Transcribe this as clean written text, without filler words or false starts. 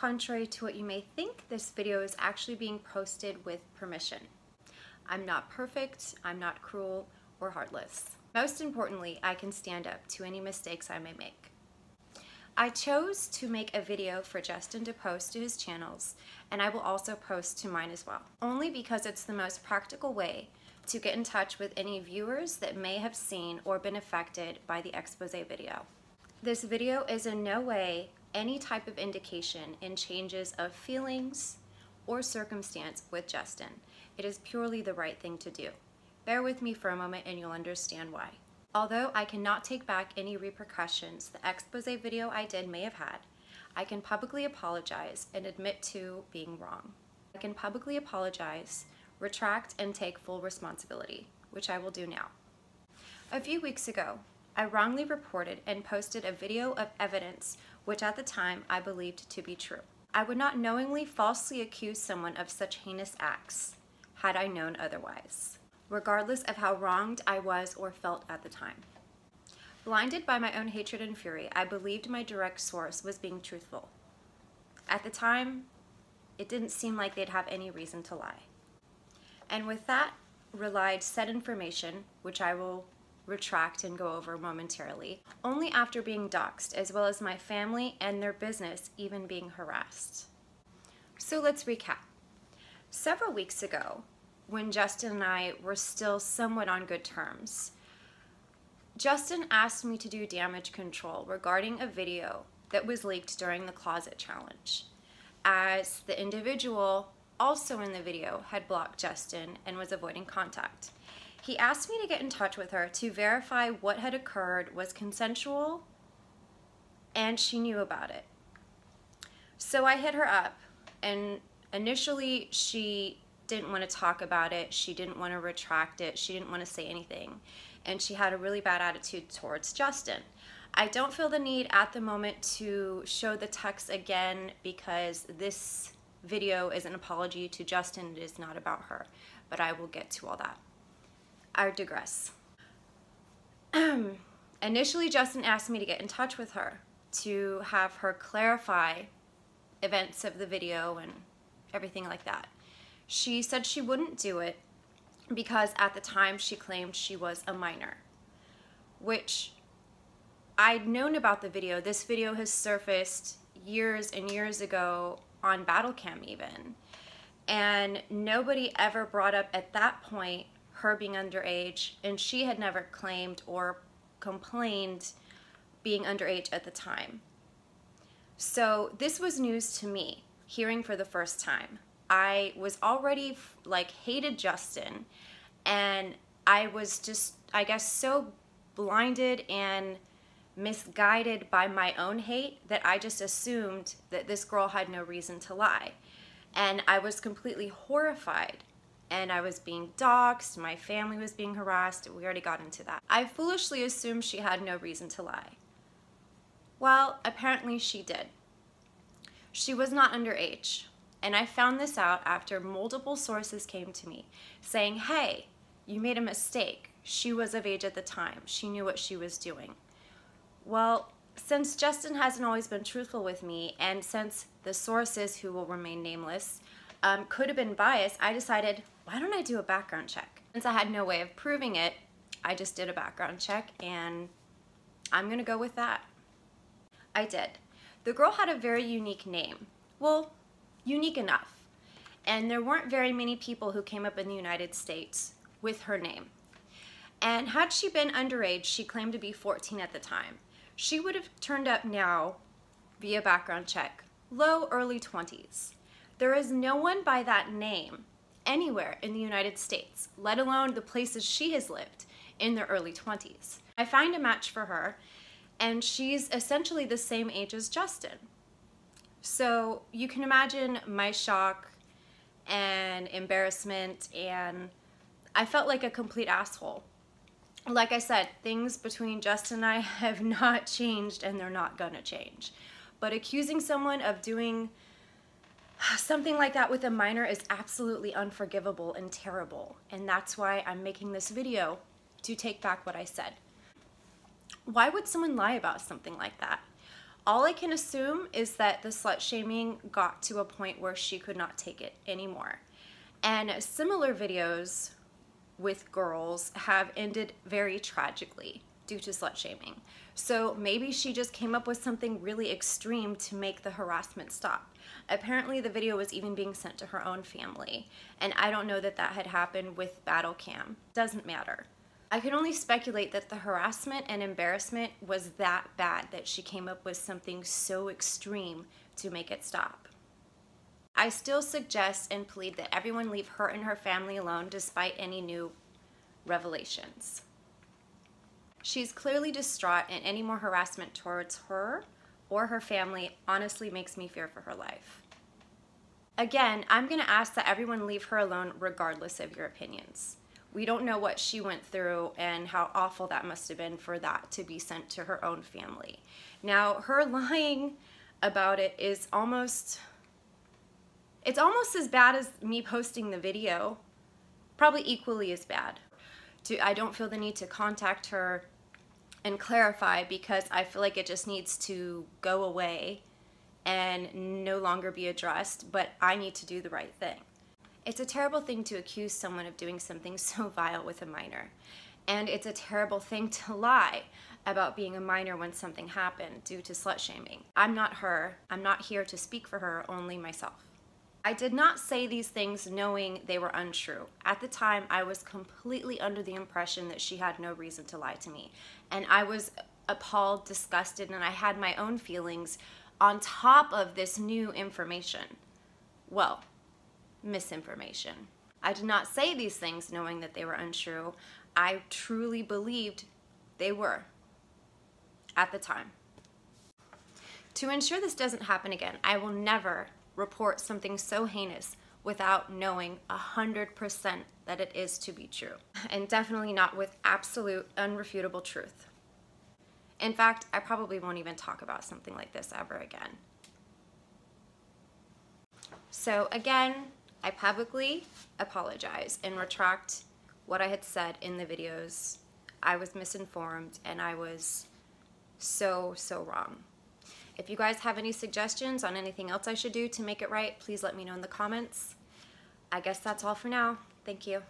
Contrary to what you may think, this video is actually being posted with permission. I'm not perfect, I'm not cruel or heartless. Most importantly, I can stand up to any mistakes I may make. I chose to make a video for Justin to post to his channels, and I will also post to mine as well, only because it's the most practical way to get in touch with any viewers that may have seen or been affected by the expose video. This video is in no way any type of indication in changes of feelings or circumstance with Justin. It is purely the right thing to do. Bear with me for a moment and you'll understand why. Although I cannot take back any repercussions the expose video I did may have had, I can publicly apologize and admit to being wrong. I can publicly apologize, retract, and take full responsibility, which I will do now. A few weeks ago, I wrongly reported and posted a video of evidence which at the time I believed to be true. I would not knowingly falsely accuse someone of such heinous acts had I known otherwise, regardless of how wronged I was or felt at the time. Blinded by my own hatred and fury, I believed my direct source was being truthful. At the time, it didn't seem like they'd have any reason to lie. And with that relied said information, which I will retract and go over momentarily, only after being doxxed, as well as my family and their business even being harassed. So let's recap. Several weeks ago, when Justin and I were still somewhat on good terms, Justin asked me to do damage control regarding a video that was leaked during the closet challenge, as the individual also in the video had blocked Justin and was avoiding contact. He asked me to get in touch with her to verify what had occurred was consensual and she knew about it. So I hit her up, and initially she didn't want to talk about it, she didn't want to retract it, she didn't want to say anything, and she had a really bad attitude towards Justin. I don't feel the need at the moment to show the text again because this video is an apology to Justin, it is not about her, but I will get to all that. I digress. Initially, Justin asked me to get in touch with her to have her clarify events of the video and everything like that. She said she wouldn't do it because at the time she claimed she was a minor, which I'd known about the video. This video has surfaced years and years ago on Battlecam even, and nobody ever brought up at that point her being underage, and she had never claimed or complained being underage at the time. So this was news to me, hearing for the first time. I was already hated Justin, and I was just, I guess, so blinded and misguided by my own hate that I just assumed that this girl had no reason to lie. And I was completely horrified. And I was being doxxed, my family was being harassed, we already got into that. I foolishly assumed she had no reason to lie. Well, apparently she did. She was not underage, and I found this out after multiple sources came to me saying, hey, you made a mistake. She was of age at the time. She knew what she was doing. Well, since Justin hasn't always been truthful with me, and since the sources, who will remain nameless, could have been biased, I decided, why don't I do a background check? Since I had no way of proving it, I just did a background check, and I'm gonna go with that. I did. The girl had a very unique name. Well, unique enough. And there weren't very many people who came up in the United States with her name. And had she been underage, she claimed to be 14 at the time. She would have turned up now via background check, low, early 20s. There is no one by that name anywhere in the United States, let alone the places she has lived, in their early 20s. I find a match for her, and she's essentially the same age as Justin. So you can imagine my shock and embarrassment, and I felt like a complete asshole. Like I said, things between Justin and I have not changed, and they're not gonna change. But accusing someone of doing something like that with a minor is absolutely unforgivable and terrible, and that's why I'm making this video, to take back what I said. Why would someone lie about something like that? All I can assume is that the slut shaming got to a point where she could not take it anymore. And similar videos with girls have ended very tragically due to slut shaming. So maybe she just came up with something really extreme to make the harassment stop. Apparently the video was even being sent to her own family, and I don't know that that had happened with Battle Cam. Doesn't matter. I can only speculate that the harassment and embarrassment was that bad that she came up with something so extreme to make it stop. I still suggest and plead that everyone leave her and her family alone despite any new revelations. She's clearly distraught, and any more harassment towards her or her family honestly makes me fear for her life. Again, I'm going to ask that everyone leave her alone regardless of your opinions. We don't know what she went through and how awful that must have been for that to be sent to her own family. Now, her lying about it is almost as bad as me posting the video, probably equally as bad. I don't feel the need to contact her and clarify, because I feel like it just needs to go away and no longer be addressed, but I need to do the right thing. It's a terrible thing to accuse someone of doing something so vile with a minor, and it's a terrible thing to lie about being a minor when something happened due to slut shaming. I'm not her. I'm not here to speak for her, only myself. I did not say these things knowing they were untrue. At the time, I was completely under the impression that she had no reason to lie to me. And I was appalled, disgusted, and I had my own feelings on top of this new information. Well, misinformation. I did not say these things knowing that they were untrue. I truly believed they were at the time. To ensure this doesn't happen again, I will never report something so heinous without knowing 100% that it is to be true, and definitely not with absolute unrefutable truth. In fact, I probably won't even talk about something like this ever again. So again, I publicly apologize and retract what I had said in the videos. I was misinformed and I was so wrong. If you guys have any suggestions on anything else I should do to make it right, please let me know in the comments. I guess that's all for now. Thank you.